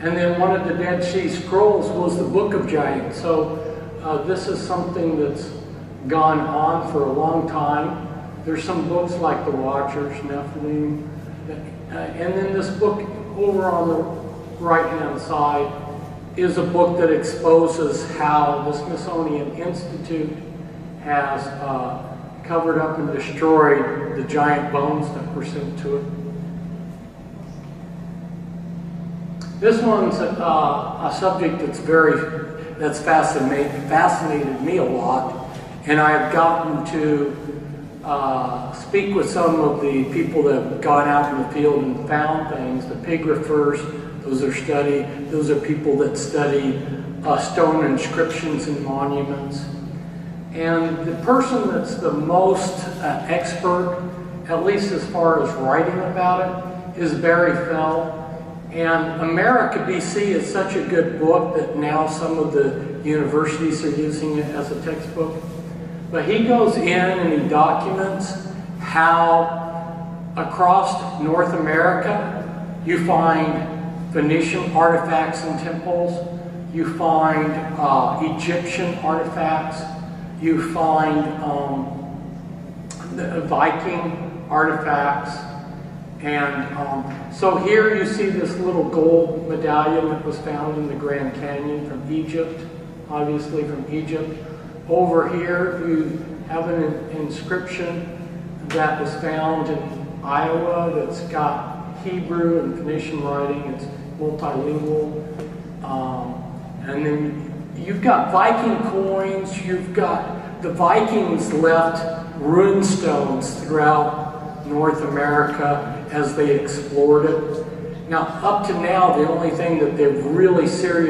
And then one of the Dead Sea Scrolls was the Book of Giants. So this is something that's gone on for a long time. There's some books like The Watchers, Nephilim, and then this book over on the right-hand side is a book that exposes how the Smithsonian Institute has covered up and destroyed the giant bones that were sent to it. This one's a subject that's fascinated me a lot, and I've gotten to speak with some of the people that have gone out in the field and found things. The pigraphers, those are people that study stone inscriptions and monuments. And the person that's the most expert, at least as far as writing about it, is Barry Fell. And America, BC is such a good book that now some of the universities are using it as a textbook. But he goes in and he documents how across North America you find Phoenician artifacts and temples, you find Egyptian artifacts, you find the Viking artifacts. And so here you see this little gold medallion that was found in the Grand Canyon from Egypt, obviously from Egypt. Over here you have an inscription that was found in Iowa that's got Hebrew and Phoenician writing. It's multilingual. And then you've got Viking coins. You've got the Vikings left rune stones throughout North America as they explored it. Now, up to now, the only thing that they've really seriously